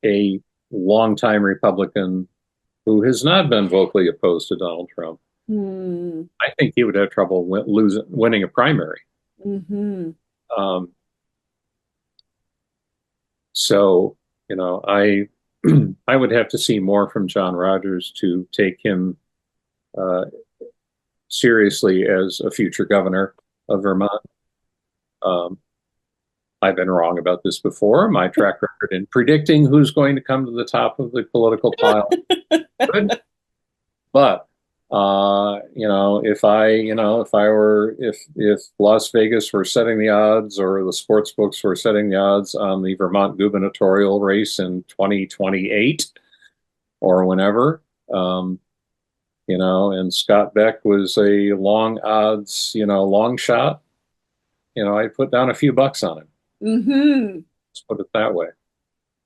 a longtime Republican who has not been vocally opposed to Donald Trump. Mm. I think he would have trouble winning a primary. Mm-hmm. Um, so, I I would have to see more from John Rogers to take him uh, seriously as a future governor of Vermont. Um, I've been wrong about this before. My track record in predicting who's going to come to the top of the political pile, good. But if Las Vegas were setting the odds or the sports books were setting the odds on the Vermont gubernatorial race in 2028 or whenever, and Scott Beck was a long odds, long shot, I'd put down a few bucks on him. Mm-hmm. Let's put it that way.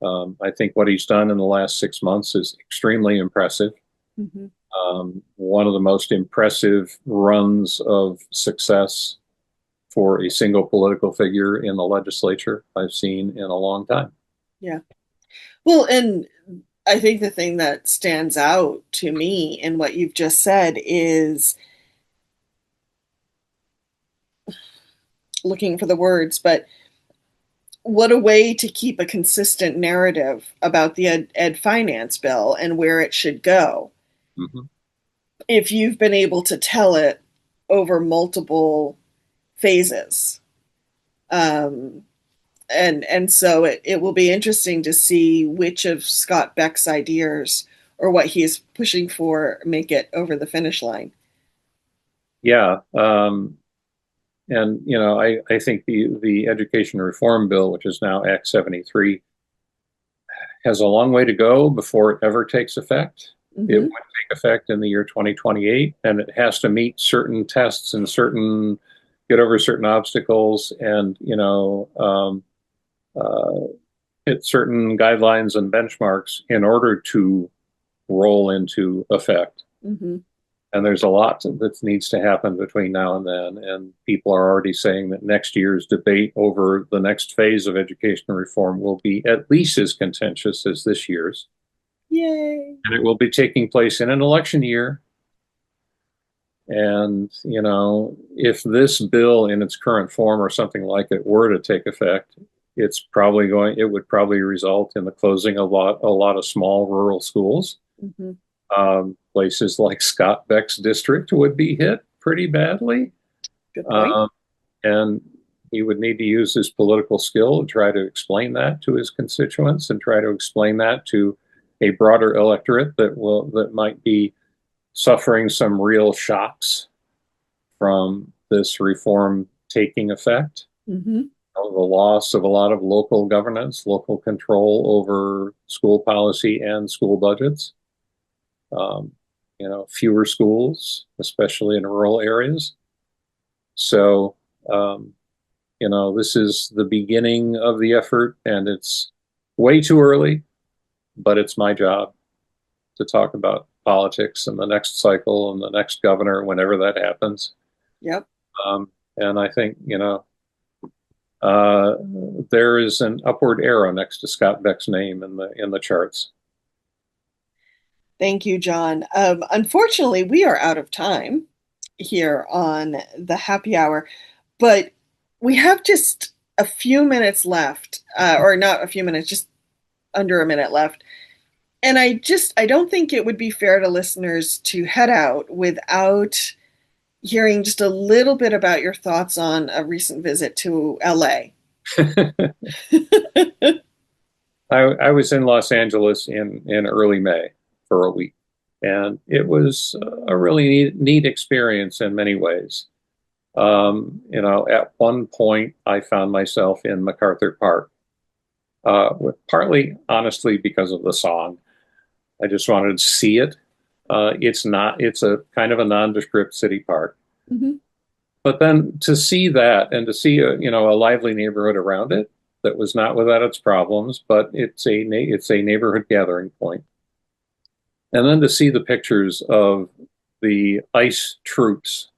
I think what he's done in the last 6 months is extremely impressive. Mm-hmm. One of the most impressive runs of success for a single political figure in the legislature I've seen in a long time. Yeah. Well, and I think the thing that stands out to me in what you've just said is looking for the words, but what a way to keep a consistent narrative about the ed finance bill and where it should go. Mm-hmm. If you've been able to tell it over multiple phases. Um, and so it will be interesting to see which of Scott Beck's ideas or what he is pushing for make it over the finish line. Yeah. And, I think the education reform bill, which is now Act 73, has a long way to go before it ever takes effect. It Mm-hmm. would take effect in the year 2028, and it has to meet certain tests and get over certain obstacles and, hit certain guidelines and benchmarks in order to roll into effect. Mm-hmm. And there's a lot that needs to happen between now and then. And people are already saying that next year's debate over the next phase of education reform will be at least as contentious as this year's. Yay. And it will be taking place in an election year. And, if this bill in its current form or something like it were to take effect, it would probably result in the closing of a lot of small rural schools. Mm-hmm. Places like Scott Beck's district would be hit pretty badly. Good point. And he would need to use his political skill to try to explain that to his constituents and try to explain that to a broader electorate that might be suffering some real shocks from this reform taking effect. Mm-hmm. The loss of a lot of local governance, local control over school policy and school budgets. Um, fewer schools, especially in rural areas. So, this is the beginning of the effort, and it's way too early, but it's my job to talk about politics and the next cycle and the next governor, whenever that happens. Yep. And I think, uh, there is an upward arrow next to Scott Beck's name in the charts. Thank you, John. Unfortunately, we are out of time here on the happy hour, but we have just a few minutes left, or not a few minutes, just under a minute left. And I don't think it would be fair to listeners to head out without hearing just a little bit about your thoughts on a recent visit to LA. I was in Los Angeles in early May for a week, and it was a really neat experience in many ways. At one point, I found myself in MacArthur Park, partly, honestly, because of the song. I just wanted to see it. It's a kind of a nondescript city park. Mhm. But then to see that and to see a lively neighborhood around it that was not without its problems, but it's a neighborhood gathering point. And then to see the pictures of the ICE troops,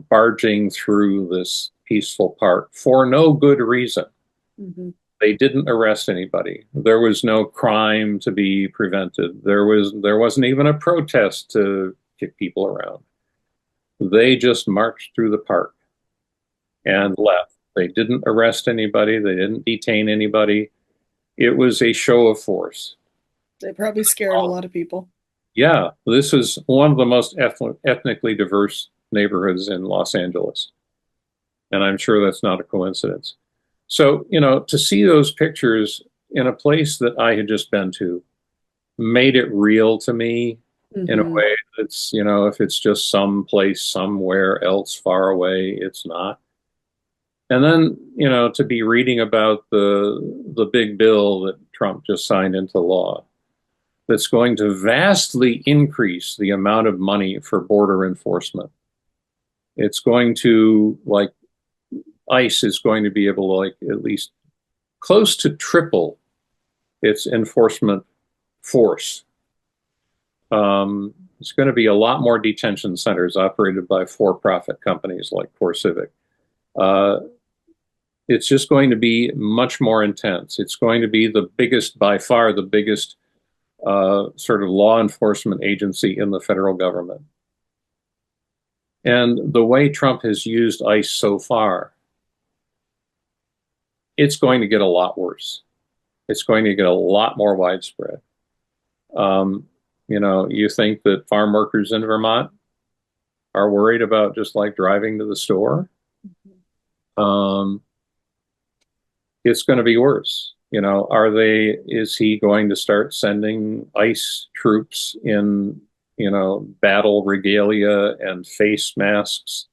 barging through this peaceful park for no good reason. Mhm. They didn't arrest anybody. There was no crime to be prevented. There wasn't even a protest to kick people around. They just marched through the park and left. They didn't arrest anybody. They didn't detain anybody. It was a show of force. They probably scared a lot of people. Yeah, this is one of the most ethnically diverse neighborhoods in Los Angeles. And I'm sure that's not a coincidence. So, to see those pictures in a place that I had just been to made it real to me in a Hmm. way that's, if it's just some place somewhere else far away, it's not. And then, to be reading about the big bill that Trump just signed into law that's going to vastly increase the amount of money for border enforcement. It's going to, like, ICE is going to be able to, like, at least close to triple its enforcement force. It's going to be a lot more detention centers operated by for-profit companies like CoreCivic. Uh, it's just going to be much more intense. It's going to be the biggest, by far, the biggest sort of law enforcement agency in the federal government. And the way Trump has used ICE so far, it's going to get a lot worse. It's going to get a lot more widespread. Um, you think that farm workers in Vermont are worried about just like driving to the store? Um, it's going to be worse. Is he going to start sending ICE troops in, battle regalia and face masks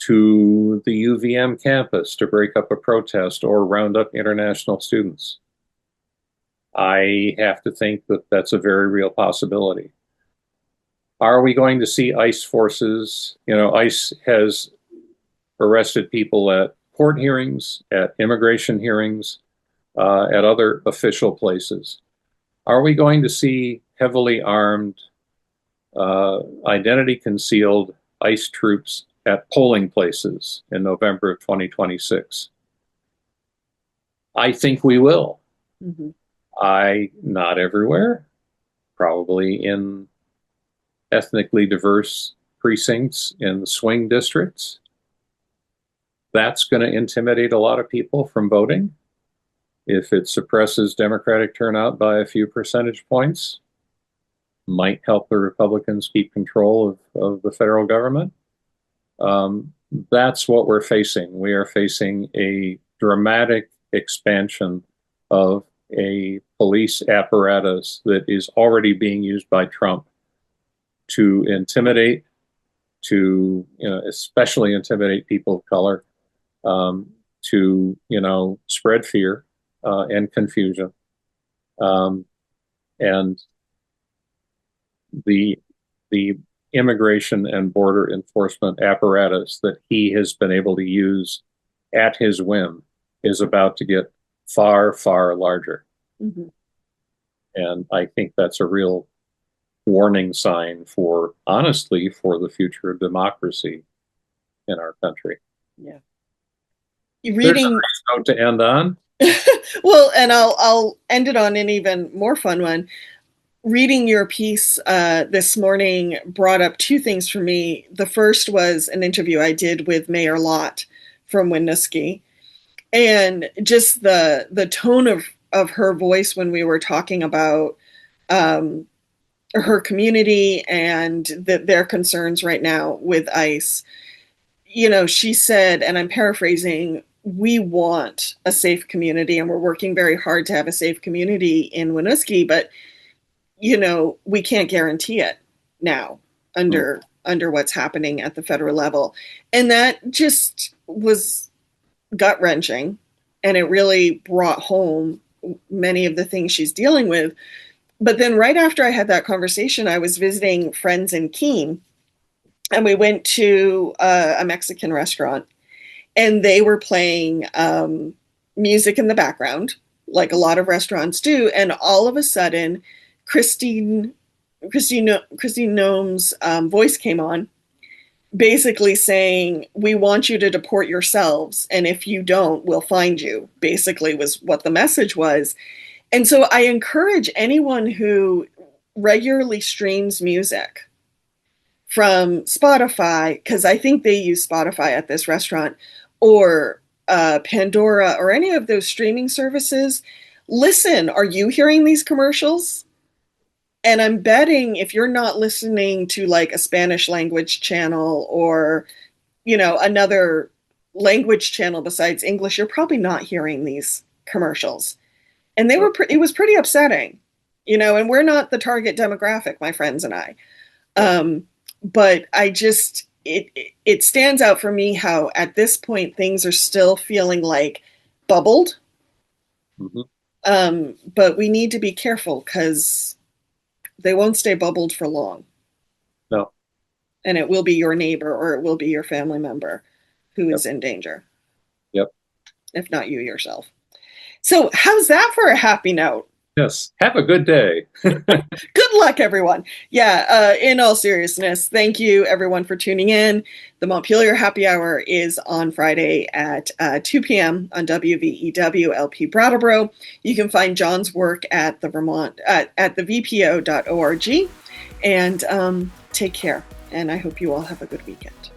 to the UVM campus to break up a protest or round up international students? I have to think that that's a very real possibility. Are we going to see ICE forces? ICE has arrested people at court hearings, at immigration hearings, at other official places. Are we going to see heavily armed, identity concealed ICE troops at polling places in November of 2026? I think we will. Hmm. Not everywhere, probably in ethnically diverse precincts in the swing districts. That's going to intimidate a lot of people from voting. If it suppresses Democratic turnout by a few percentage points, might help the Republicans keep control of the federal government. That's what we're facing. We are facing a dramatic expansion of a police apparatus that is already being used by Trump to intimidate, to especially intimidate people of color, to spread fear and confusion, um, and the the immigration and border enforcement apparatus that he has been able to use at his whim is about to get far, far larger. Hmm. And I think that's a real warning sign for, honestly, for the future of democracy in our country. Yeah. There's a Reading, nice note to end on. well, and I'll end it on an even more fun one. Reading your piece this morning brought up two things for me. The first was an interview I did with Mayor Lott from Winooski, and just the tone of her voice when we were talking about um, her community and their concerns right now with ICE. You know, she said, and I'm paraphrasing, we want a safe community and we're working very hard to have a safe community in Winooski, but you know, we can't guarantee it now under what's happening at the federal level. And that just was gut wrenching. And it really brought home many of the things she's dealing with. But then right after I had that conversation, I was visiting friends in Keene, and we went to a Mexican restaurant, and they were playing music in the background, like a lot of restaurants do. And all of a sudden, Christine Christine Noem's voice came on, basically saying, "We want you to deport yourselves, and if you don't, we'll find you." Basically, was what the message was. And so, I encourage anyone who regularly streams music from Spotify, because I think they use Spotify at this restaurant, or Pandora, or any of those streaming services. Listen, are you hearing these commercials? And I'm betting if you're not listening to like a Spanish language channel or, you know, another language channel besides English, you're probably not hearing these commercials. And they were, it was pretty upsetting, you know, and we're not the target demographic, my friends and I. But I just, it stands out for me how at this point things are still feeling like bubbled. Mm-hmm. But we need to be careful because they won't stay bubbled for long. No. And it will be your neighbor or it will be your family member who Yep. is in danger. Yep. If not you yourself. So, how's that for a happy note? Yes. Have a good day. Good luck, everyone. Yeah, in all seriousness, thank you, everyone, for tuning in. The Montpelier Happy Hour is on Friday at 2 p.m. on WVEW LP Brattleboro. You can find John's work at the Vermont at the VPO.org. And take care. And I hope you all have a good weekend.